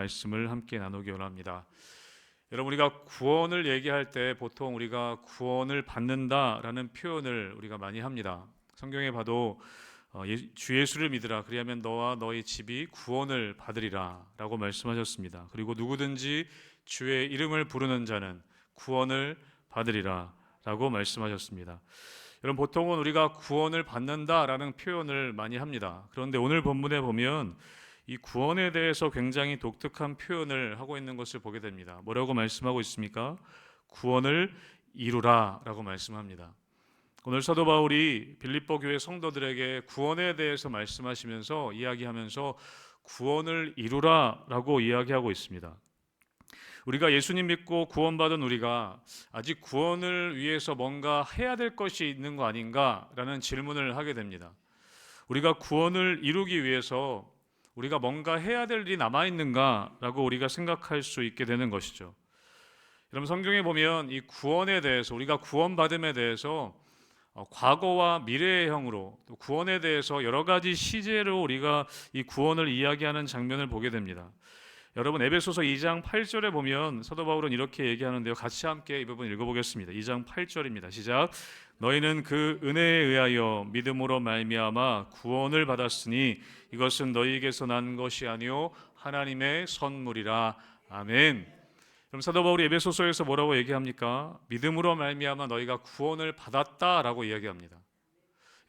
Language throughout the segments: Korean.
말씀을 함께 나누기 원합니다. 여러분, 우리가 구원을 얘기할 때 보통 우리가 구원을 받는다라는 표현을 우리가 많이 합니다. 성경에 봐도 주 예수를 믿으라 그리하면 너와 너희 집이 구원을 받으리라 라고 말씀하셨습니다. 그리고 누구든지 주의 이름을 부르는 자는 구원을 받으리라 라고 말씀하셨습니다. 여러분, 보통은 우리가 구원을 받는다라는 표현을 많이 합니다. 그런데 오늘 본문에 보면 이 구원에 대해서 굉장히 독특한 표현을 하고 있는 것을 보게 됩니다. 뭐라고 말씀하고 있습니까? 구원을 이루라 라고 말씀합니다. 오늘 사도 바울이 빌립보 교회 성도들에게 구원에 대해서 말씀하시면서 이야기하면서 구원을 이루라 라고 이야기하고 있습니다. 우리가 예수님 믿고 구원받은 우리가 아직 구원을 위해서 뭔가 해야 될 것이 있는 거 아닌가라는 질문을 하게 됩니다. 우리가 구원을 이루기 위해서 우리가 뭔가 해야 될 일이 남아있는가라고 우리가 생각할 수 있게 되는 것이죠. 여러분, 성경에 보면 이 구원에 대해서, 우리가 구원받음에 대해서 과거와 미래형으로 또 구원에 대해서 여러 가지 시제로 우리가 이 구원을 이야기하는 장면을 보게 됩니다. 여러분, 에베소서 2장 8절에 보면 사도 바울은 이렇게 얘기하는데요. 같이 함께 이 부분 읽어보겠습니다. 2장 8절입니다. 시작. 너희는 그 은혜에 의하여 믿음으로 말미암아 구원을 받았으니 이것은 너희에게서 난 것이 아니요 하나님의 선물이라. 아멘. 그럼 사도 바울이 에베소서에서 뭐라고 얘기합니까? 믿음으로 말미암아 너희가 구원을 받았다라고 이야기합니다.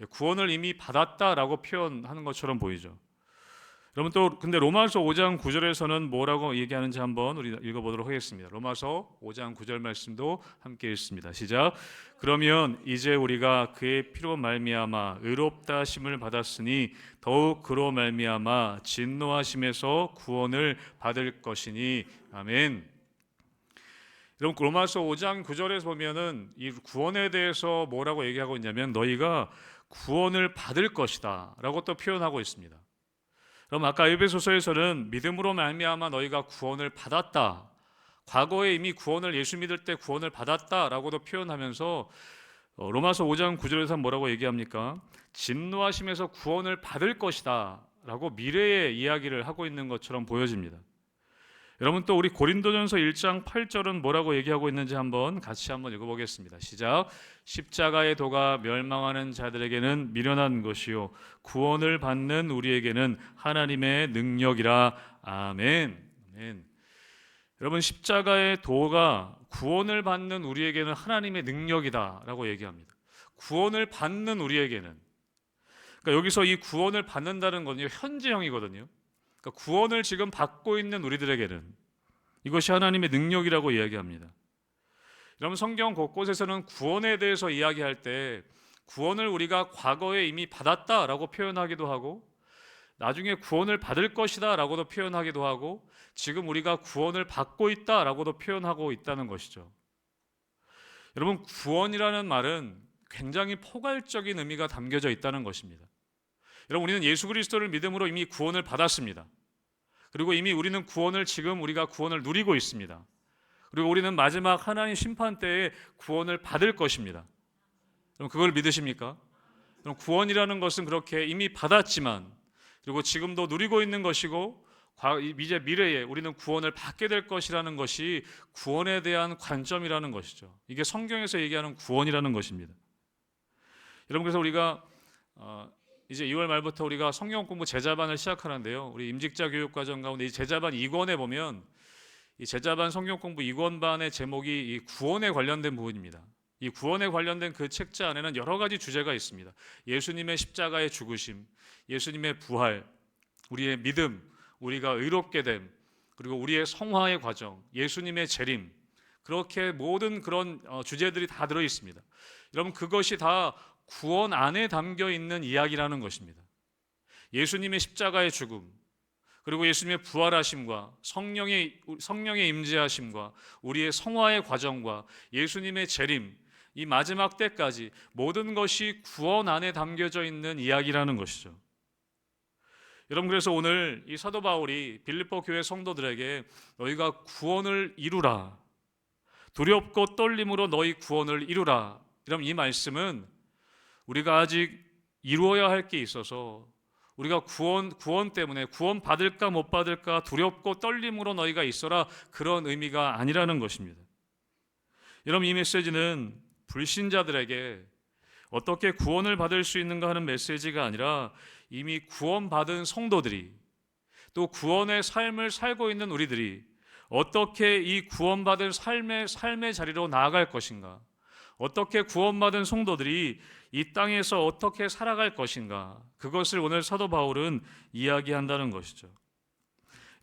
구원을 이미 받았다라고 표현하는 것처럼 보이죠. 여러분, 또 근데 로마서 5장 9절에서는 뭐라고 얘기하는지 한번 우리 읽어보도록 하겠습니다. 로마서 5장 9절 말씀도 함께 읽습니다. 시작. 그러면 이제 우리가 그의 피로 말미암아 의롭다 하심을 받았으니 더욱 그로 말미암아 진노하심에서 구원을 받을 것이니. 아멘. 여러분, 로마서 5장 9절에서 보면은 이 구원에 대해서 뭐라고 얘기하고 있냐면 너희가 구원을 받을 것이다 라고 또 표현하고 있습니다. 그럼 아까 에베소서에서는 믿음으로 말미암아 너희가 구원을 받았다, 과거에 이미 구원을 예수 믿을 때 구원을 받았다라고도 표현하면서 로마서 5장 9절에서 뭐라고 얘기합니까? 진노하심에서 구원을 받을 것이다 라고 미래의 이야기를 하고 있는 것처럼 보여집니다. 여러분, 또 우리 고린도전서 1장 8절은 뭐라고 얘기하고 있는지 같이 한번 읽어보겠습니다. 시작. 십자가의 도가 멸망하는 자들에게는 미련한 것이요 구원을 받는 우리에게는 하나님의 능력이라. 아멘. 아멘. 여러분, 십자가의 도가 구원을 받는 우리에게는 하나님의 능력이다라고 얘기합니다. 구원을 받는 우리에게는, 그러니까 여기서 이 구원을 받는다는 건 현재형이거든요. 그러니까 구원을 지금 받고 있는 우리들에게는 이것이 하나님의 능력이라고 이야기합니다. 여러분, 성경 곳곳에서는 구원에 대해서 이야기할 때 구원을 우리가 과거에 이미 받았다라고 표현하기도 하고 나중에 구원을 받을 것이다 라고도 표현하기도 하고 지금 우리가 구원을 받고 있다라고도 표현하고 있다는 것이죠. 여러분, 구원이라는 말은 굉장히 포괄적인 의미가 담겨져 있다는 것입니다. 여러분, 우리는 예수 그리스도를 믿음으로 이미 구원을 받았습니다. 그리고 이미 우리는 지금 우리가 구원을 누리고 있습니다. 그리고 우리는 마지막 하나님 심판 때에 구원을 받을 것입니다. 그럼 그걸 믿으십니까? 그럼 구원이라는 것은 그렇게 이미 받았지만 그리고 지금도 누리고 있는 것이고 이제 미래에 우리는 구원을 받게 될 것이라는 것이 구원에 대한 관점이라는 것이죠. 이게 성경에서 얘기하는 구원이라는 것입니다. 여러분, 그래서 우리가 이제 2월 말부터 우리가 성경 공부 제자반을 시작하는데요. 우리 임직자 교육 과정 가운데 이 제자반 2권에 보면 이 제자반 성경 공부 2권반의 제목이 이 구원에 관련된 부분입니다. 이 구원에 관련된 그 책자 안에는 여러 가지 주제가 있습니다. 예수님의 십자가의 죽으심, 예수님의 부활, 우리의 믿음, 우리가 의롭게 됨, 그리고 우리의 성화의 과정, 예수님의 재림, 그렇게 모든 그런 주제들이 다 들어 있습니다. 여러분, 그것이 다 구원 안에 담겨 있는 이야기라는 것입니다. 예수님의 십자가의 죽음, 그리고 예수님의 부활하심과 성령의 임재하심과 우리의 성화의 과정과 예수님의 재림, 이 마지막 때까지 모든 것이 구원 안에 담겨져 있는 이야기라는 것이죠. 여러분, 그래서 오늘 이 사도 바울이 빌립보 교회 성도들에게 너희가 구원을 이루라, 두렵고 떨림으로 너희 구원을 이루라, 이런 이 말씀은 우리가 아직 이루어야 할 게 있어서 우리가 구원 때문에 구원 받을까 못 받을까 두렵고 떨림으로 너희가 있어라, 그런 의미가 아니라는 것입니다. 여러분, 이 메시지는 불신자들에게 어떻게 구원을 받을 수 있는가 하는 메시지가 아니라 이미 구원받은 성도들이, 또 구원의 삶을 살고 있는 우리들이 어떻게 이 구원받은 삶의 자리로 나아갈 것인가, 어떻게 구원받은 성도들이 이 땅에서 어떻게 살아갈 것인가, 그것을 오늘 사도 바울은 이야기한다는 것이죠.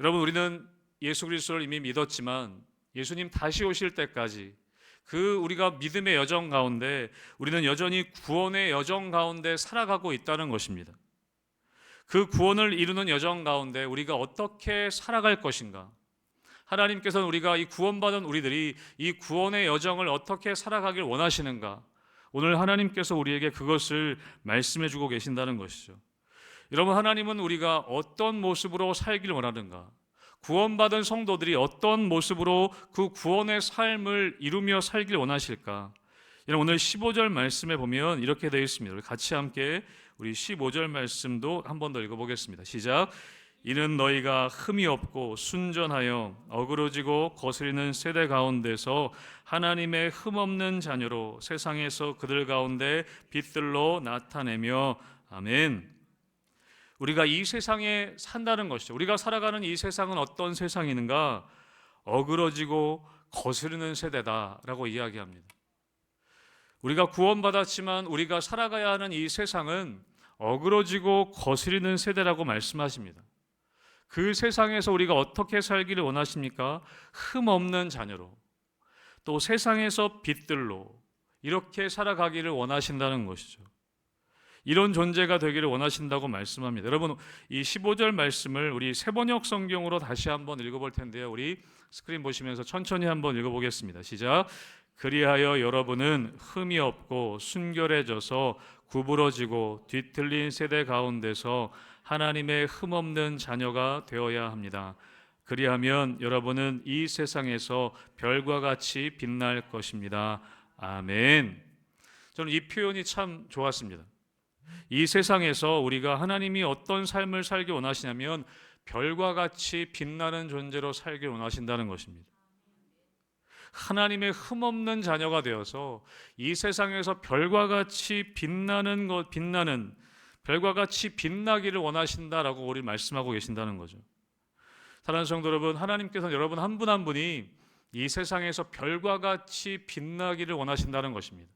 여러분, 우리는 예수 그리스도를 이미 믿었지만 예수님 다시 오실 때까지 우리가 믿음의 여정 가운데 우리는 여전히 구원의 여정 가운데 살아가고 있다는 것입니다. 그 구원을 이루는 여정 가운데 우리가 어떻게 살아갈 것인가, 하나님께서는 우리가 이 구원받은 우리들이 이 구원의 여정을 어떻게 살아가길 원하시는가, 오늘 하나님께서 우리에게 그것을 말씀해 주고 계신다는 것이죠. 여러분, 하나님은 우리가 어떤 모습으로 살길 원하는가, 구원받은 성도들이 어떤 모습으로 그 구원의 삶을 이루며 살길 원하실까. 오늘 15절 말씀에 보면 이렇게 되어 있습니다. 우리 같이 함께 우리 15절 말씀도 한 번 더 읽어보겠습니다. 시작. 이는 너희가 흠이 없고 순전하여 어그러지고 거스리는 세대 가운데서 하나님의 흠없는 자녀로 세상에서 그들 가운데 빛들로 나타내며, 아멘. 우리가 이 세상에 산다는 것이죠. 우리가 살아가는 이 세상은 어떤 세상이는가? 어그러지고 거스르는 세대다라고 이야기합니다. 우리가 구원받았지만 우리가 살아가야 하는 이 세상은 어그러지고 거스르는 세대라고 말씀하십니다. 그 세상에서 우리가 어떻게 살기를 원하십니까? 흠 없는 자녀로, 또 세상에서 빛들로 이렇게 살아가기를 원하신다는 것이죠. 이런 존재가 되기를 원하신다고 말씀합니다. 여러분, 이 15절 말씀을 우리 세번역 성경으로 다시 한번 읽어볼 텐데요. 우리 스크린 보시면서 천천히 한번 읽어보겠습니다. 시작. 그리하여 여러분은 흠이 없고 순결해져서 구부러지고 뒤틀린 세대 가운데서 하나님의 흠없는 자녀가 되어야 합니다. 그리하면 여러분은 이 세상에서 별과 같이 빛날 것입니다. 아멘. 저는 이 표현이 참 좋았습니다. 이 세상에서 우리가 하나님이 어떤 삶을 살기 원하시냐면 별과 같이 빛나는 존재로 살기 원하신다는 것입니다. 하나님의 흠없는 자녀가 되어서 이 세상에서 별과 같이 빛나는 별과 같이 빛나기를 원하신다라고 우리 말씀하고 계신다는 거죠. 사랑하는 성도 여러분, 하나님께서는 여러분 한 분 한 분이 이 세상에서 별과 같이 빛나기를 원하신다는 것입니다.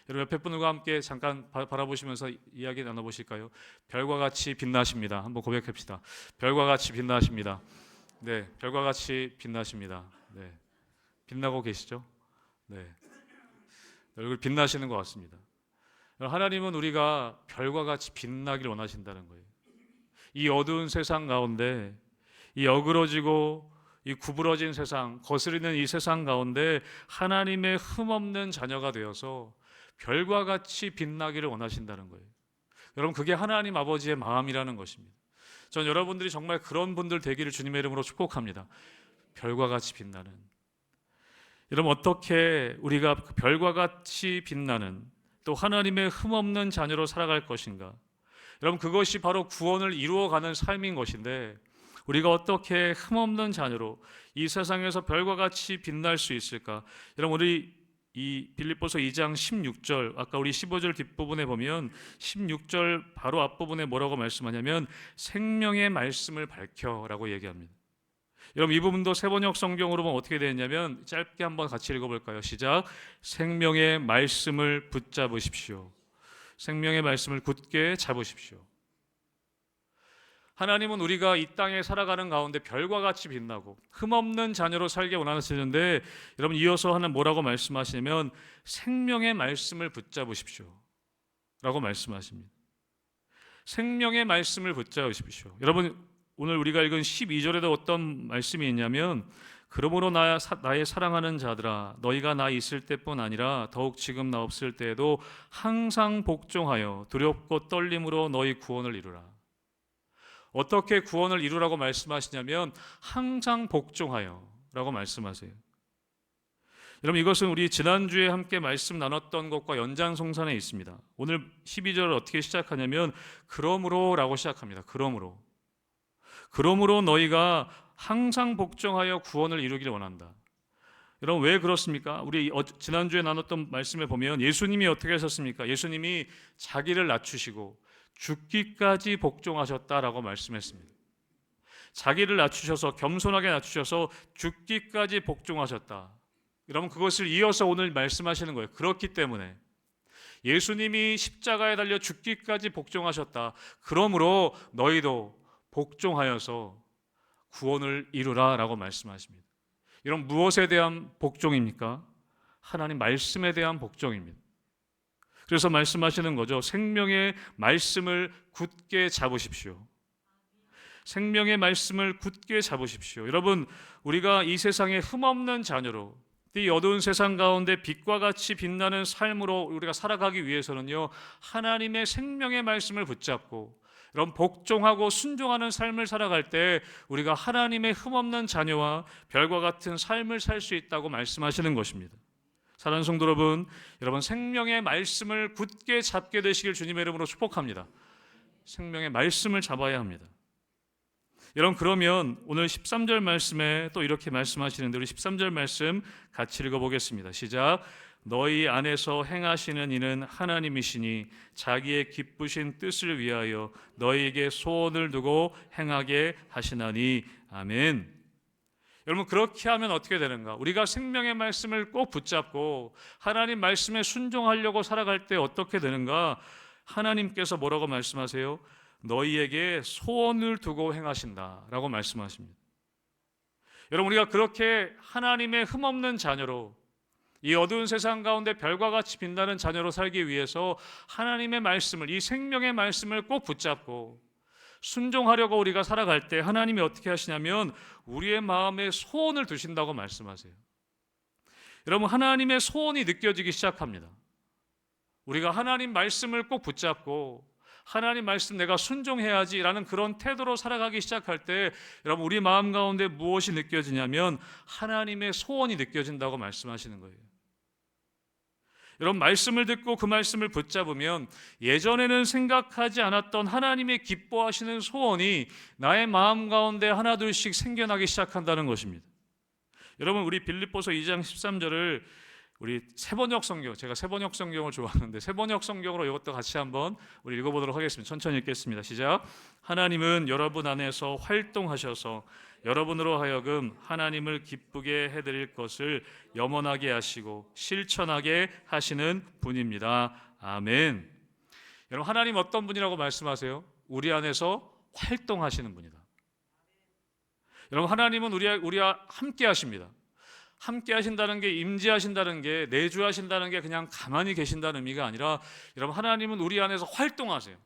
여러분, 옆에 분과 함께 잠깐 바라보시면서 이야기 나눠보실까요? 별과 같이 빛나십니다. 한번 고백합시다. 별과 같이 빛나십니다. 네, 별과 같이 빛나십니다. 네, 빛나고 계시죠? 네, 얼굴 빛나시는 것 같습니다. 하나님은 우리가 별과 같이 빛나기를 원하신다는 거예요. 이 어두운 세상 가운데, 이 어그러지고 이 구부러진 세상, 거스리는 이 세상 가운데 하나님의 흠없는 자녀가 되어서 별과 같이 빛나기를 원하신다는 거예요. 여러분, 그게 하나님 아버지의 마음이라는 것입니다. 전 여러분들이 정말 그런 분들 되기를 주님의 이름으로 축복합니다. 별과 같이 빛나는. 여러분, 어떻게 우리가 별과 같이 빛나는, 또 하나님의 흠없는 자녀로 살아갈 것인가? 여러분, 그것이 바로 구원을 이루어가는 삶인 것인데, 우리가 어떻게 흠없는 자녀로 이 세상에서 별과 같이 빛날 수 있을까? 여러분, 우리 이 빌립보서 2장 16절, 아까 우리 15절 뒷부분에 보면 16절 바로 앞부분에 뭐라고 말씀하냐면 생명의 말씀을 밝혀라고 얘기합니다. 여러분, 이 부분도 세번역 성경으로 보면 어떻게 되었냐면, 짧게 한번 같이 읽어볼까요? 시작. 생명의 말씀을 붙잡으십시오. 생명의 말씀을 굳게 잡으십시오. 하나님은 우리가 이 땅에 살아가는 가운데 별과 같이 빛나고 흠없는 자녀로 살기 원하시는데, 여러분, 이어서 하는 뭐라고 말씀하시냐면 생명의 말씀을 붙잡으십시오 라고 말씀하십니다. 생명의 말씀을 붙잡으십시오. 여러분, 오늘 우리가 읽은 12절에도 어떤 말씀이 있냐면, 그러므로 나의 사랑하는 자들아, 너희가 나 있을 때뿐 아니라 더욱 지금 나 없을 때에도 항상 복종하여 두렵고 떨림으로 너희 구원을 이루라. 어떻게 구원을 이루라고 말씀하시냐면 항상 복종하여 라고 말씀하세요. 여러분, 이것은 우리 지난주에 함께 말씀 나눴던 것과 연장성산에 있습니다. 오늘 12절을 어떻게 시작하냐면 그러므로라고 시작합니다. 그러므로 너희가 항상 복종하여 구원을 이루기를 원한다. 여러분, 왜 그렇습니까? 우리 지난주에 나눴던 말씀에 보면 예수님이 어떻게 하셨습니까? 예수님이 자기를 낮추시고 죽기까지 복종하셨다라고 말씀했습니다. 자기를 낮추셔서, 겸손하게 낮추셔서 죽기까지 복종하셨다. 여러분, 그것을 이어서 오늘 말씀하시는 거예요. 그렇기 때문에 예수님이 십자가에 달려 죽기까지 복종하셨다. 그러므로 너희도 복종하여서 구원을 이루라 라고 말씀하십니다. 이런 무엇에 대한 복종입니까? 하나님 말씀에 대한 복종입니다. 그래서 말씀하시는 거죠. 생명의 말씀을 굳게 잡으십시오. 생명의 말씀을 굳게 잡으십시오. 여러분, 우리가 이 세상에 흠없는 자녀로, 이 어두운 세상 가운데 빛과 같이 빛나는 삶으로 우리가 살아가기 위해서는요, 하나님의 생명의 말씀을 붙잡고 여러분, 복종하고 순종하는 삶을 살아갈 때 우리가 하나님의 흠없는 자녀와 별과 같은 삶을 살 수 있다고 말씀하시는 것입니다. 사랑하는 성도 여러분, 생명의 말씀을 굳게 잡게 되시길 주님의 이름으로 축복합니다. 생명의 말씀을 잡아야 합니다. 여러분, 그러면 오늘 13절 말씀에 또 이렇게 말씀하시는데 우리 13절 말씀 같이 읽어보겠습니다. 시작. 너희 안에서 행하시는 이는 하나님이시니 자기의 기쁘신 뜻을 위하여 너희에게 소원을 두고 행하게 하시나니. 아멘. 여러분, 그렇게 하면 어떻게 되는가? 우리가 생명의 말씀을 꼭 붙잡고 하나님 말씀에 순종하려고 살아갈 때 어떻게 되는가? 하나님께서 뭐라고 말씀하세요? 너희에게 소원을 두고 행하신다 라고 말씀하십니다. 여러분, 우리가 그렇게 하나님의 흠없는 자녀로, 이 어두운 세상 가운데 별과 같이 빛나는 자녀로 살기 위해서 하나님의 말씀을, 이 생명의 말씀을 꼭 붙잡고 순종하려고 우리가 살아갈 때 하나님이 어떻게 하시냐면 우리의 마음에 소원을 두신다고 말씀하세요. 여러분, 하나님의 소원이 느껴지기 시작합니다. 우리가 하나님 말씀을 꼭 붙잡고 하나님 말씀 내가 순종해야지라는 그런 태도로 살아가기 시작할 때 여러분, 우리 마음 가운데 무엇이 느껴지냐면 하나님의 소원이 느껴진다고 말씀하시는 거예요. 여러분, 말씀을 듣고 그 말씀을 붙잡으면 예전에는 생각하지 않았던 하나님의 기뻐하시는 소원이 나의 마음 가운데 하나둘씩 생겨나기 시작한다는 것입니다. 여러분, 우리 빌립보서 2장 13절을 우리 세번역 성경, 제가 세번역 성경을 좋아하는데 세번역 성경으로 이것도 같이 한번 우리 읽어보도록 하겠습니다. 천천히 읽겠습니다. 시작. 하나님은 여러분 안에서 활동하셔서 여러분으로 하여금 하나님을 기쁘게 해드릴 것을 염원하게 하시고 실천하게 하시는 분입니다. 아멘. 여러분, 하나님 어떤 분이라고 말씀하세요? 우리 안에서 활동하시는 분이다. 여러분, 하나님은 우리와 함께 하십니다. 함께 하신다는 게, 임재하신다는 게, 내주하신다는 게 그냥 가만히 계신다는 의미가 아니라 여러분, 하나님은 우리 안에서 활동하세요.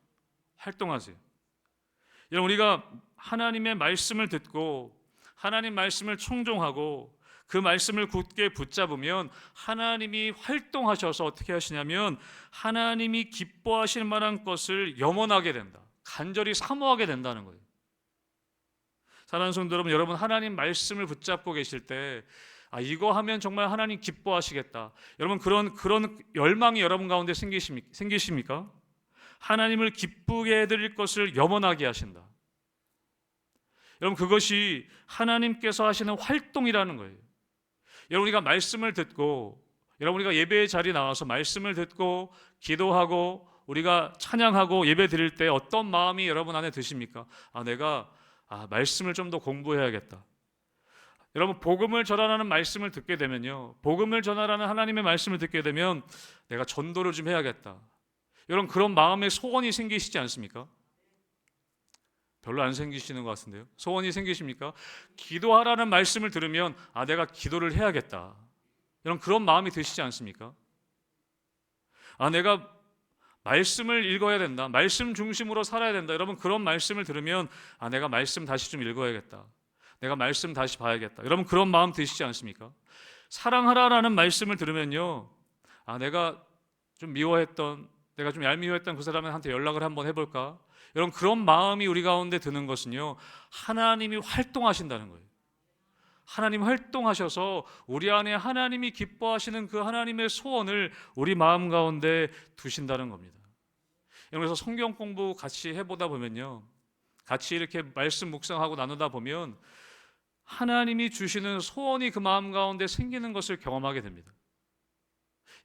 여러분, 우리가 하나님의 말씀을 듣고 하나님 말씀을 청종하고 그 말씀을 굳게 붙잡으면 하나님이 활동하셔서 어떻게 하시냐면 하나님이 기뻐하실 만한 것을 염원하게 된다. 간절히 사모하게 된다는 거예요. 사랑하는 성도 여러분, 하나님 말씀을 붙잡고 계실 때 이거 하면 정말 하나님 기뻐하시겠다. 여러분, 그런 열망이 여러분 가운데 생기십니까? 하나님을 기쁘게 해드릴 것을 염원하게 하신다. 여러분, 그것이 하나님께서 하시는 활동이라는 거예요. 여러분, 우리가 말씀을 듣고, 여러분, 우리가 예배의 자리에 나와서 말씀을 듣고 기도하고 우리가 찬양하고 예배 드릴 때 어떤 마음이 여러분 안에 드십니까? 내가 말씀을 좀 더 공부해야겠다. 여러분, 복음을 전하라는 말씀을 듣게 되면요, 복음을 전하라는 하나님의 말씀을 듣게 되면 내가 전도를 좀 해야겠다. 여러분, 그런 마음의 소원이 생기시지 않습니까? 별로 안 생기시는 것 같은데요. 소원이 생기십니까? 기도하라는 말씀을 들으면 내가 기도를 해야겠다. 여러분, 그런 마음이 드시지 않습니까? 내가 말씀을 읽어야 된다. 말씀 중심으로 살아야 된다. 여러분, 그런 말씀을 들으면 내가 말씀 다시 좀 읽어야겠다. 내가 말씀 다시 봐야겠다. 여러분, 그런 마음 드시지 않습니까? 사랑하라라는 말씀을 들으면요, 내가 좀 미워했던, 내가 좀 얄미워했던 그 사람한테 연락을 한번 해볼까? 여러분, 그런 마음이 우리 가운데 드는 것은요, 하나님이 활동하신다는 거예요. 하나님 활동하셔서 우리 안에 하나님이 기뻐하시는 그 하나님의 소원을 우리 마음 가운데 두신다는 겁니다. 그래서 성경 공부 같이 해보다 보면요, 같이 이렇게 말씀 묵상하고 나누다 보면 하나님이 주시는 소원이 그 마음 가운데 생기는 것을 경험하게 됩니다.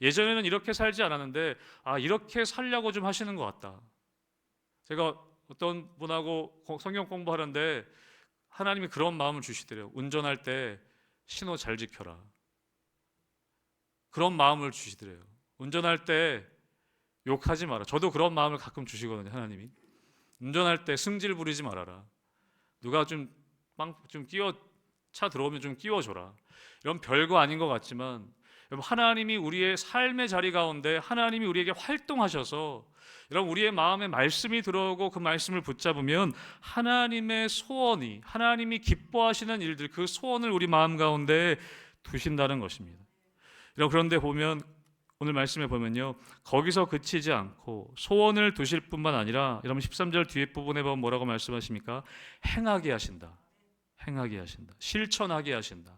예전에는 이렇게 살지 않았는데 이렇게 살려고 좀 하시는 것 같다. 제가 어떤 분하고 성경 공부하는데 하나님이 그런 마음을 주시더래요. 운전할 때 신호 잘 지켜라. 그런 마음을 주시더래요. 운전할 때 욕하지 마라. 저도 그런 마음을 가끔 주시거든요, 하나님이. 운전할 때 승질 부리지 말아라. 누가 좀 끼워, 차 들어오면 좀 끼워줘라. 이런 별거 아닌 것 같지만 여러분, 하나님이 우리의 삶의 자리 가운데 하나님이 우리에게 활동하셔서 여러분, 우리의 마음에 말씀이 들어오고 그 말씀을 붙잡으면 하나님의 소원이, 하나님이 기뻐하시는 일들, 그 소원을 우리 마음 가운데 두신다는 것입니다. 여러분, 그런데 보면 오늘 말씀에 보면요, 거기서 그치지 않고 소원을 두실 뿐만 아니라 여러분 13절 뒤에 부분에 보면 뭐라고 말씀하십니까? 행하게 하신다. 행하게 하신다. 실천하게 하신다.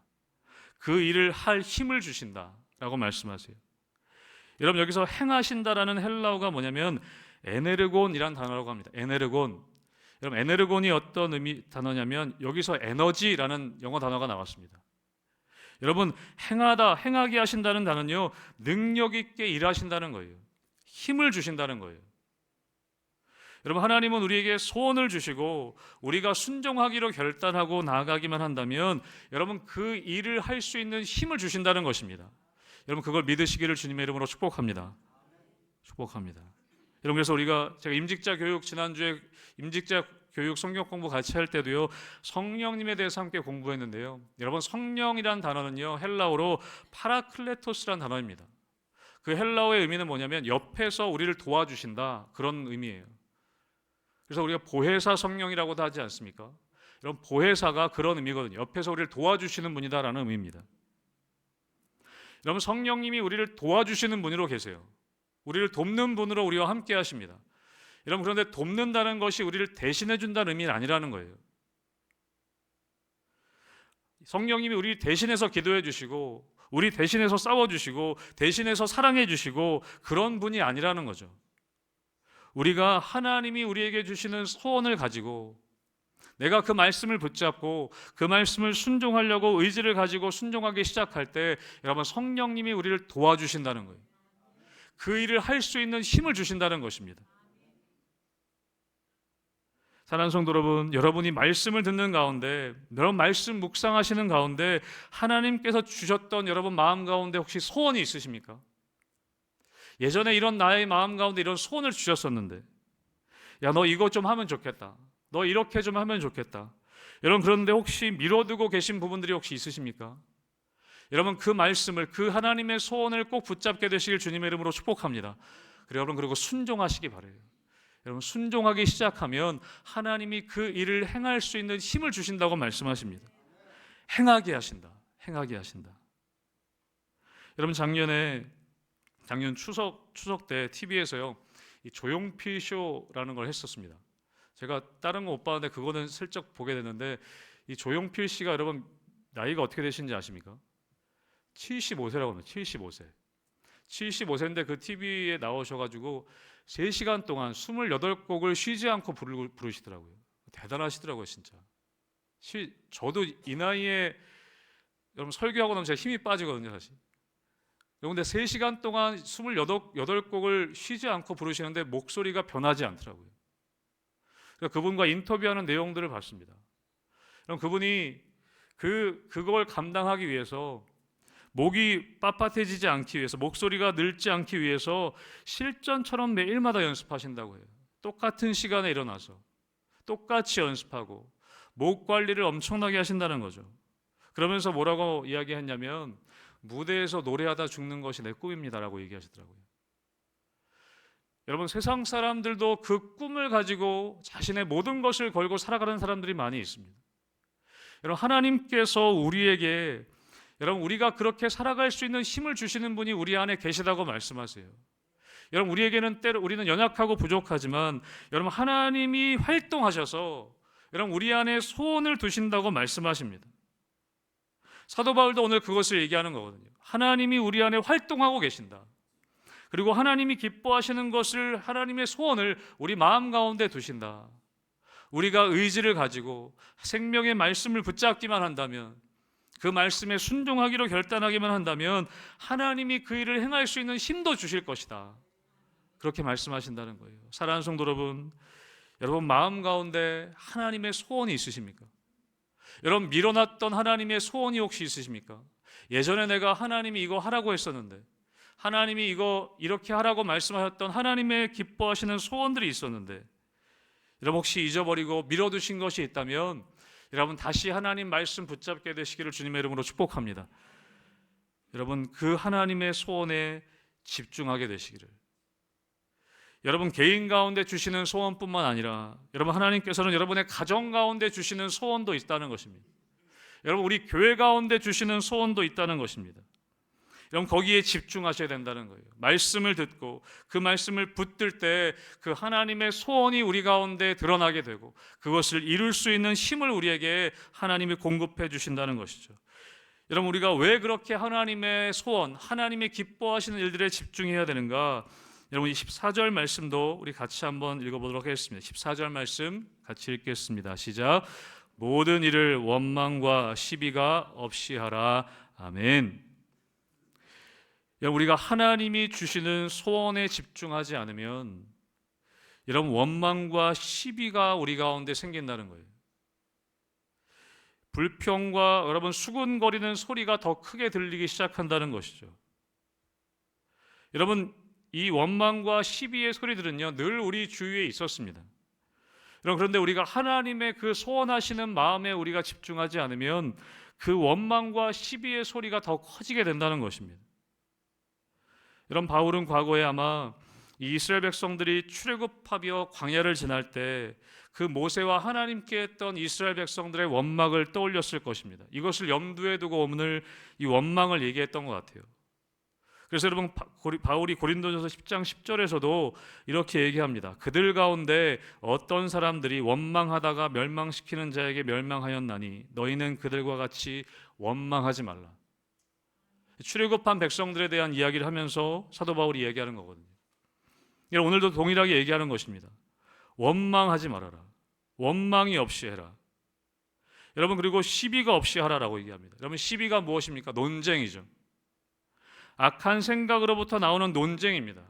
그 일을 할 힘을 주신다 라고 말씀하세요. 여러분, 여기서 행하신다라는 헬라어가 뭐냐면 에네르곤이란 단어라고 합니다. 에네르곤. 여러분, 에네르곤이 어떤 단어냐면 여기서 에너지라는 영어 단어가 나왔습니다. 여러분, 행하게 하신다는 단어는요, 능력 있게 일하신다는 거예요. 힘을 주신다는 거예요. 여러분, 하나님은 우리에게 소원을 주시고 우리가 순종하기로 결단하고 나아가기만 한다면 여러분, 그 일을 할 수 있는 힘을 주신다는 것입니다. 여러분, 그걸 믿으시기를 주님의 이름으로 축복합니다. 축복합니다. 여러분, 그래서 제가 임직자 교육, 지난주에 임직자 교육 성경 공부 같이 할 때도요, 성령님에 대해서 함께 공부했는데요, 여러분, 성령이란 단어는요, 헬라어로 파라클레토스란 단어입니다. 그 헬라어의 의미는 뭐냐면 옆에서 우리를 도와주신다, 그런 의미예요. 그래서 우리가 보혜사 성령이라고도 하지 않습니까? 여러분, 보혜사가 그런 의미거든요. 옆에서 우리를 도와주시는 분이다라는 의미입니다. 여러분, 성령님이 우리를 도와주시는 분으로 계세요. 우리를 돕는 분으로 우리와 함께 하십니다. 여러분, 그런데 돕는다는 것이 우리를 대신해 준다는 의미는 아니라는 거예요. 성령님이 우리 대신해서 기도해 주시고 우리 대신해서 싸워 주시고 대신해서 사랑해 주시고 그런 분이 아니라는 거죠. 우리가 하나님이 우리에게 주시는 소원을 가지고 내가 그 말씀을 붙잡고 그 말씀을 순종하려고 의지를 가지고 순종하기 시작할 때 여러분, 성령님이 우리를 도와주신다는 거예요. 그 일을 할 수 있는 힘을 주신다는 것입니다. 사랑하는 성도 여러분, 여러분이 말씀을 듣는 가운데, 여러분 말씀 묵상하시는 가운데 하나님께서 주셨던 여러분 마음 가운데 혹시 소원이 있으십니까? 예전에 이런 나의 마음 가운데 이런 소원을 주셨었는데, 야, 너 이거 좀 하면 좋겠다, 너 이렇게 좀 하면 좋겠다. 여러분, 그런데 혹시 미뤄두고 계신 부분들이 혹시 있으십니까? 여러분, 그 말씀을, 그 하나님의 소원을 꼭 붙잡게 되시길 주님의 이름으로 축복합니다. 그리고 순종하시기 바라요. 여러분, 순종하기 시작하면 하나님이 그 일을 행할 수 있는 힘을 주신다고 말씀하십니다. 행하게 하신다. 행하게 하신다. 여러분, 작년 추석 때 TV에서요, 이 조용필 쇼라는 걸 했었습니다. 제가 다른 거 못 봤는데 그거는 슬쩍 보게 됐는데, 이 조용필 씨가 여러분 나이가 어떻게 되신지 아십니까? 75세라고 합니다. 75세. 75세인데 그 TV에 나오셔가지고 3시간 동안 28곡을 쉬지 않고 부르시더라고요. 대단하시더라고요, 진짜. 저도 이 나이에 여러분 설교하고 나면 제가 힘이 빠지거든요, 사실. 그런데 3시간 동안 28곡을 쉬지 않고 부르시는데 목소리가 변하지 않더라고요. 그래서 그분과 인터뷰하는 내용들을 봤습니다. 그럼 그분이 그걸 감당하기 위해서, 목이 빳빳해지지 않기 위해서, 목소리가 늙지 않기 위해서 실전처럼 매일마다 연습하신다고 해요. 똑같은 시간에 일어나서 똑같이 연습하고 목 관리를 엄청나게 하신다는 거죠. 그러면서 뭐라고 이야기했냐면, 무대에서 노래하다 죽는 것이 내 꿈입니다라고 얘기하시더라고요. 여러분, 세상 사람들도 그 꿈을 가지고 자신의 모든 것을 걸고 살아가는 사람들이 많이 있습니다. 여러분, 하나님께서 우리에게, 여러분, 우리가 그렇게 살아갈 수 있는 힘을 주시는 분이 우리 안에 계시다고 말씀하세요. 여러분, 우리에게는 때로 우리는 연약하고 부족하지만 여러분, 하나님이 활동하셔서 여러분 우리 안에 소원을 두신다고 말씀하십니다. 사도 바울도 오늘 그것을 얘기하는 거거든요. 하나님이 우리 안에 활동하고 계신다. 그리고 하나님이 기뻐하시는 것을, 하나님의 소원을 우리 마음 가운데 두신다. 우리가 의지를 가지고 생명의 말씀을 붙잡기만 한다면, 그 말씀에 순종하기로 결단하기만 한다면 하나님이 그 일을 행할 수 있는 힘도 주실 것이다. 그렇게 말씀하신다는 거예요. 사랑하는 성도 여러분, 여러분 마음 가운데 하나님의 소원이 있으십니까? 여러분 밀어놨던 하나님의 소원이 혹시 있으십니까? 예전에 내가 하나님이 이거 하라고 했었는데, 하나님이 이거 이렇게 하라고 말씀하셨던 하나님의 기뻐하시는 소원들이 있었는데, 여러분 혹시 잊어버리고 밀어두신 것이 있다면 여러분 다시 하나님 말씀 붙잡게 되시기를 주님의 이름으로 축복합니다. 여러분 그 하나님의 소원에 집중하게 되시기를. 여러분 개인 가운데 주시는 소원뿐만 아니라 여러분 하나님께서는 여러분의 가정 가운데 주시는 소원도 있다는 것입니다. 여러분 우리 교회 가운데 주시는 소원도 있다는 것입니다. 여러분 거기에 집중하셔야 된다는 거예요. 말씀을 듣고 그 말씀을 붙들 때 그 하나님의 소원이 우리 가운데 드러나게 되고 그것을 이룰 수 있는 힘을 우리에게 하나님이 공급해 주신다는 것이죠. 여러분 우리가 왜 그렇게 하나님의 소원, 하나님이 기뻐하시는 일들에 집중해야 되는가? 여러분 이 14절 말씀도 우리 같이 한번 읽어보도록 하겠습니다. 14절 말씀 같이 읽겠습니다. 시작. 모든 일을 원망과 시비가 없이 하라. 아멘. 여러분 우리가 하나님이 주시는 소원에 집중하지 않으면 여러분 원망과 시비가 우리 가운데 생긴다는 거예요. 불평과 여러분 수군거리는 소리가 더 크게 들리기 시작한다는 것이죠. 여러분 이 원망과 시비의 소리들은요 늘 우리 주위에 있었습니다. 여러분 그런데 우리가 하나님의 그 소원하시는 마음에 우리가 집중하지 않으면 그 원망과 시비의 소리가 더 커지게 된다는 것입니다. 여러분 바울은 과거에 아마 이 이스라엘 백성들이 출애굽하여 광야를 지날 때 그 모세와 하나님께 했던 이스라엘 백성들의 원망을 떠올렸을 것입니다. 이것을 염두에 두고 오늘 이 원망을 얘기했던 것 같아요. 그래서 여러분 바울이 고린도전서 10장 10절에서도 이렇게 얘기합니다. 그들 가운데 어떤 사람들이 원망하다가 멸망시키는 자에게 멸망하였나니 너희는 그들과 같이 원망하지 말라. 출애굽한 백성들에 대한 이야기를 하면서 사도 바울이 얘기하는 거거든요. 오늘도 동일하게 얘기하는 것입니다. 원망하지 말아라. 원망이 없이 해라. 여러분 그리고 시비가 없이 하라라고 얘기합니다. 여러분 시비가 무엇입니까? 논쟁이죠. 악한 생각으로부터 나오는 논쟁입니다.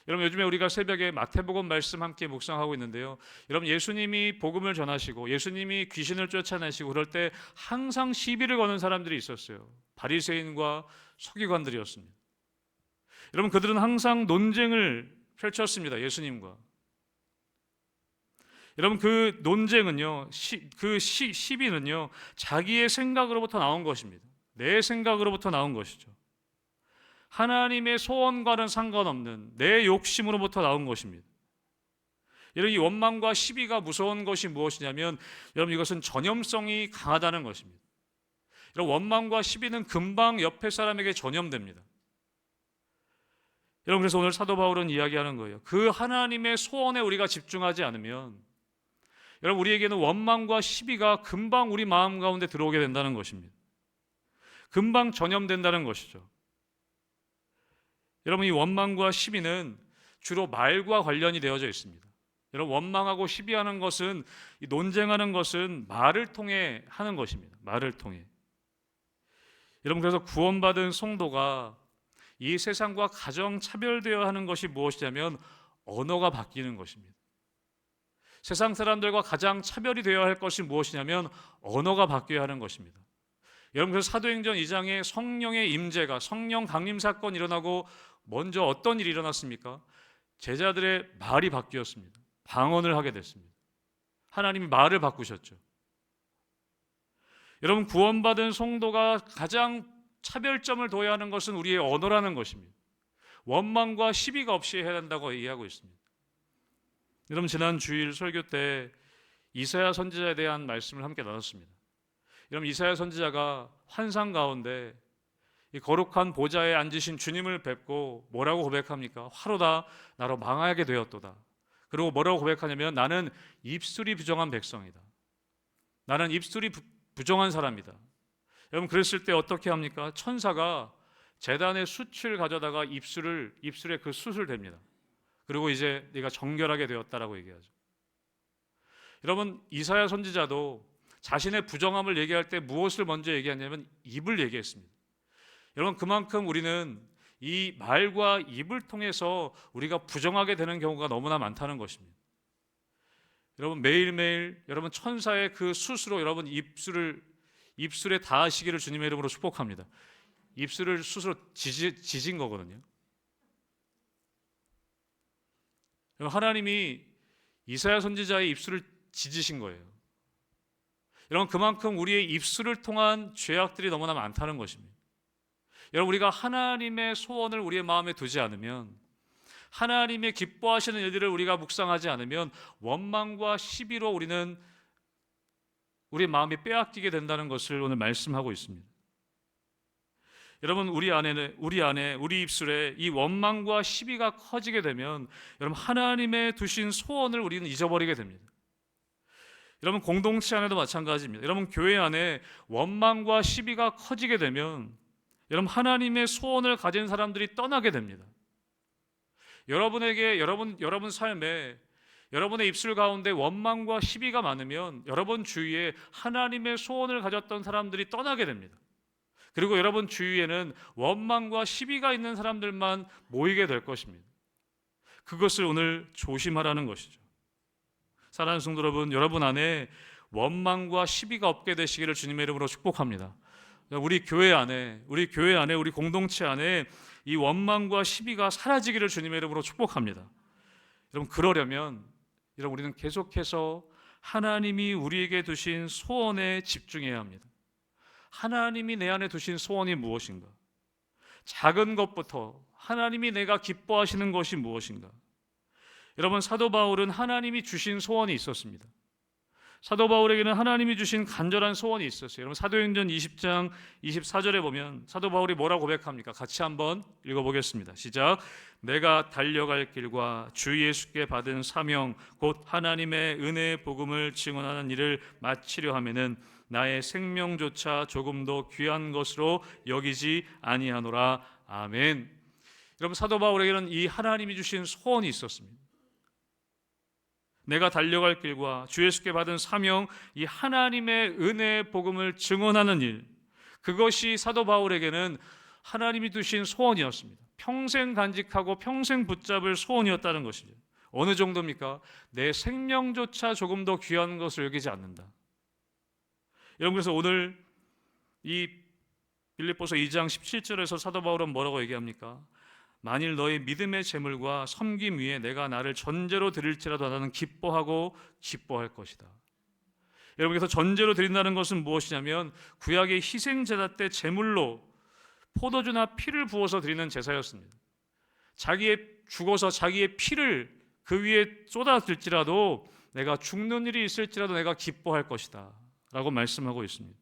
여러분 요즘에 우리가 새벽에 마태복음 말씀 함께 묵상하고 있는데요. 여러분 예수님이 복음을 전하시고 예수님이 귀신을 쫓아내시고 그럴 때 항상 시비를 거는 사람들이 있었어요. 바리새인과 서기관들이었습니다. 여러분 그들은 항상 논쟁을 펼쳤습니다. 예수님과. 여러분 그 논쟁은요, 시비는요, 자기의 생각으로부터 나온 것입니다. 내 생각으로부터 나온 것이죠. 하나님의 소원과는 상관없는 내 욕심으로부터 나온 것입니다. 여러분 이 원망과 시비가 무서운 것이 무엇이냐면 여러분 이것은 전염성이 강하다는 것입니다. 여러분 원망과 시비는 금방 옆에 사람에게 전염됩니다. 여러분 그래서 오늘 사도 바울은 이야기하는 거예요. 그 하나님의 소원에 우리가 집중하지 않으면 여러분 우리에게는 원망과 시비가 금방 우리 마음 가운데 들어오게 된다는 것입니다. 금방 전염된다는 것이죠. 여러분 이 원망과 시비는 주로 말과 관련이 되어져 있습니다. 여러분 원망하고 시비하는 것은 논쟁하는 것은 말을 통해 하는 것입니다. 말을 통해. 여러분 그래서 구원받은 성도가 이 세상과 가장 차별되어야 하는 것이 무엇이냐면 언어가 바뀌는 것입니다. 세상 사람들과 가장 차별이 되어야 할 것이 무엇이냐면 언어가 바뀌어야 하는 것입니다. 여러분 그래서 사도행전 2장에 성령의 임재가 성령 강림 사건이 일어나고 먼저 어떤 일이 일어났습니까? 제자들의 말이 바뀌었습니다. 방언을 하게 됐습니다. 하나님이 말을 바꾸셨죠. 여러분 구원받은 성도가 가장 차별점을 둬야 하는 것은 우리의 언어라는 것입니다. 원망과 시비가 없이 해야 한다고 얘기하고 있습니다. 여러분 지난 주일 설교 때 이사야 선지자에 대한 말씀을 함께 나눴습니다. 여러분 이사야 선지자가 환상 가운데 이 거룩한 보좌에 앉으신 주님을 뵙고 뭐라고 고백합니까? 화로다 나로 망하게 되었도다. 그리고 뭐라고 고백하냐면 나는 입술이 부정한 백성이다. 나는 입술이 부정한 사람이다. 여러분 그랬을 때 어떻게 합니까? 천사가 제단의 숯을 가져다가 입술에 그 숯을 댑니다. 그리고 이제 네가 정결하게 되었다라고 얘기하죠. 여러분 이사야 선지자도 자신의 부정함을 얘기할 때 무엇을 먼저 얘기하냐면 입을 얘기했습니다. 여러분 그만큼 우리는 이 말과 입을 통해서 우리가 부정하게 되는 경우가 너무나 많다는 것입니다. 여러분 매일매일 여러분 천사의 그 숯으로 여러분 입술에 닿으시기를 주님의 이름으로 축복합니다. 입술을 숯으로 지진 거거든요. 하나님이 이사야 선지자의 입술을 지지신 거예요. 여러분 그만큼 우리의 입술을 통한 죄악들이 너무나 많다는 것입니다. 여러분 우리가 하나님의 소원을 우리의 마음에 두지 않으면, 하나님의 기뻐하시는 일들을 우리가 묵상하지 않으면 원망과 시비로 우리는 우리 마음이 빼앗기게 된다는 것을 오늘 말씀하고 있습니다. 여러분 우리 입술에 이 원망과 시비가 커지게 되면 여러분 하나님의 두신 소원을 우리는 잊어버리게 됩니다. 여러분 공동체 안에도 마찬가지입니다. 여러분 교회 안에 원망과 시비가 커지게 되면 여러분 하나님의 소원을 가진 사람들이 떠나게 됩니다. 여러분 삶에 여러분의 입술 가운데 원망과 시비가 많으면 여러분 주위에 하나님의 소원을 가졌던 사람들이 떠나게 됩니다. 그리고 여러분 주위에는 원망과 시비가 있는 사람들만 모이게 될 것입니다. 그것을 오늘 조심하라는 것이죠. 사랑하는 성도 여러분, 여러분 안에 원망과 시비가 없게 되시기를 주님의 이름으로 축복합니다. 우리 교회 안에, 우리 공동체 안에 이 원망과 시비가 사라지기를 주님의 이름으로 축복합니다. 여러분 그러려면 여러분 우리는 계속해서 하나님이 우리에게 두신 소원에 집중해야 합니다. 하나님이 내 안에 두신 소원이 무엇인가? 작은 것부터 하나님이 내가 기뻐하시는 것이 무엇인가? 여러분 사도 바울은 하나님이 주신 소원이 있었습니다. 사도 바울에게는 하나님이 주신 간절한 소원이 있었어요. 여러분 사도행전 20장 24절에 보면 사도 바울이 뭐라고 고백합니까? 같이 한번 읽어보겠습니다. 시작. 내가 달려갈 길과 주 예수께 받은 사명 곧 하나님의 은혜의 복음을 증언하는 일을 마치려 하면은 나의 생명조차 조금도 귀한 것으로 여기지 아니하노라. 아멘. 여러분 사도 바울에게는 이 하나님이 주신 소원이 있었습니다. 내가 달려갈 길과 주 예수께 받은 사명, 이 하나님의 은혜의 복음을 증언하는 일, 그것이 사도 바울에게는 하나님이 두신 소원이었습니다. 평생 간직하고 평생 붙잡을 소원이었다는 것이죠. 어느 정도입니까? 내 생명조차 조금 더 귀한 것을 여기지 않는다. 여러분 그래서 오늘 이 빌립보서 2장 17절에서 사도 바울은 뭐라고 얘기합니까? 만일 너의 믿음의 재물과 섬김 위에 내가 나를 전제로 드릴지라도 나는 기뻐하고 기뻐할 것이다. 여러분께서 전제로 드린다는 것은 무엇이냐면 구약의 희생제사 때 제물로 포도주나 피를 부어서 드리는 제사였습니다. 죽어서 자기의 피를 그 위에 쏟아질지라도 내가 죽는 일이 있을지라도 내가 기뻐할 것이다 라고 말씀하고 있습니다.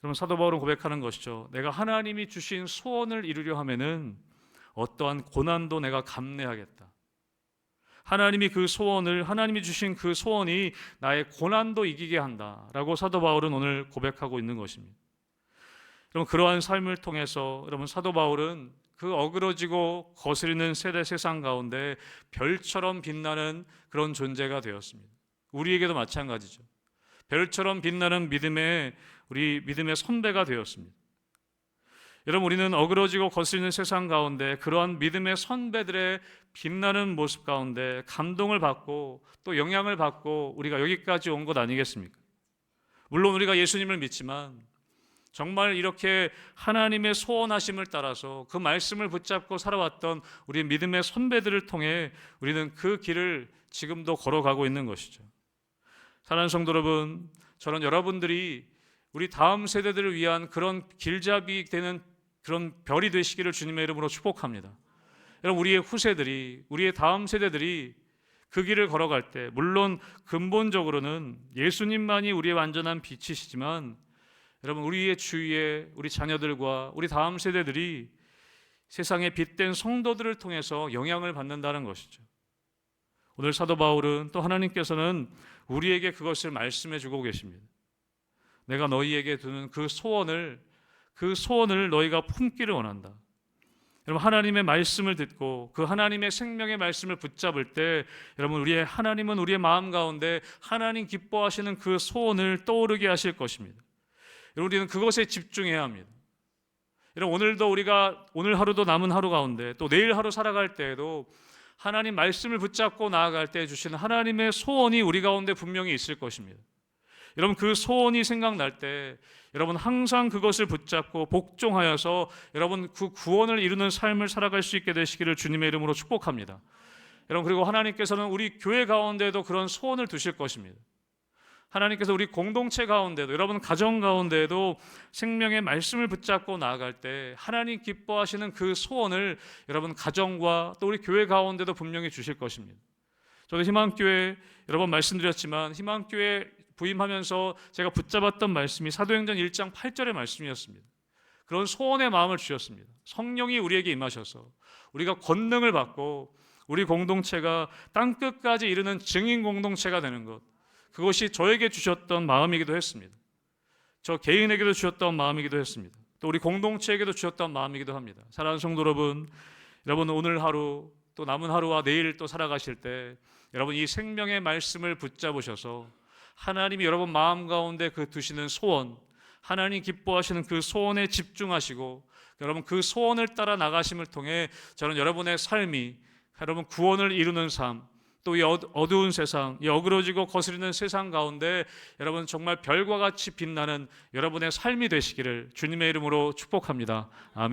그럼 사도 바울은 고백하는 것이죠. 내가 하나님이 주신 소원을 이루려 하면은 어떠한 고난도 내가 감내하겠다. 하나님이 주신 그 소원이 나의 고난도 이기게 한다라고 사도 바울은 오늘 고백하고 있는 것입니다. 여러분 그러한 삶을 통해서 여러분 사도 바울은 그 어그러지고 거스리는 세상 가운데 별처럼 빛나는 그런 존재가 되었습니다. 우리에게도 마찬가지죠. 별처럼 빛나는 우리 믿음의 선배가 되었습니다. 여러분 우리는 어그러지고 거스리는 세상 가운데 그러한 믿음의 선배들의 빛나는 모습 가운데 감동을 받고 또 영향을 받고 우리가 여기까지 온 것 아니겠습니까? 물론 우리가 예수님을 믿지만 정말 이렇게 하나님의 소원하심을 따라서 그 말씀을 붙잡고 살아왔던 우리 믿음의 선배들을 통해 우리는 그 길을 지금도 걸어가고 있는 것이죠. 사랑하는 성도 여러분, 저는 여러분들이 우리 다음 세대들을 위한 그런 길잡이 되는 그런 별이 되시기를 주님의 이름으로 축복합니다. 여러분 우리의 후세들이, 우리의 다음 세대들이 그 길을 걸어갈 때 물론 근본적으로는 예수님만이 우리의 완전한 빛이시지만 여러분 우리의 주위에 우리 자녀들과 우리 다음 세대들이 세상의 빛된 성도들을 통해서 영향을 받는다는 것이죠. 오늘 사도 바울은 또 하나님께서는 우리에게 그것을 말씀해 주고 계십니다. 내가 너희에게 두는 그 소원을 너희가 품기를 원한다. 여러분, 하나님의 말씀을 듣고 그 하나님의 생명의 말씀을 붙잡을 때 여러분, 하나님은 우리의 마음 가운데 하나님 기뻐하시는 그 소원을 떠오르게 하실 것입니다. 여러분, 우리는 그것에 집중해야 합니다. 여러분, 오늘 하루도 남은 하루 가운데 또 내일 하루 살아갈 때에도 하나님 말씀을 붙잡고 나아갈 때 주시는 하나님의 소원이 우리 가운데 분명히 있을 것입니다. 여러분, 그 소원이 생각날 때 여러분 항상 그것을 붙잡고 복종하여서 여러분 그 구원을 이루는 삶을 살아갈 수 있게 되시기를 주님의 이름으로 축복합니다. 여러분, 그리고 하나님께서는 우리 교회 가운데도 그런 소원을 두실 것입니다. 하나님께서 우리 공동체 가운데도, 여러분 가정 가운데도 생명의 말씀을 붙잡고 나아갈 때 하나님 기뻐하시는 그 소원을 여러분 가정과 또 우리 교회 가운데도 분명히 주실 것입니다. 저도 희망교회 여러 번 말씀드렸지만 희망교회 부임하면서 제가 붙잡았던 말씀이 사도행전 1장 8절의 말씀이었습니다. 그런 소원의 마음을 주셨습니다. 성령이 우리에게 임하셔서 우리가 권능을 받고 우리 공동체가 땅끝까지 이르는 증인 공동체가 되는 것, 그것이 저에게 주셨던 마음이기도 했습니다. 저 개인에게도 주셨던 마음이기도 했습니다. 또 우리 공동체에게도 주셨던 마음이기도 합니다. 사랑하는 성도 여러분 오늘 하루 또 남은 하루와 내일 또 살아가실 때 여러분 이 생명의 말씀을 붙잡으셔서 하나님이 여러분 마음 가운데 그 두시는 소원, 하나님 기뻐하시는 그 소원에 집중하시고 여러분 그 소원을 따라 나가심을 통해 저는 여러분의 삶이 여러분 구원을 이루는 삶, 또 이 어두운 세상, 이 어그러지고 거스리는 세상 가운데 여러분 정말 별과 같이 빛나는 여러분의 삶이 되시기를 주님의 이름으로 축복합니다. 아멘.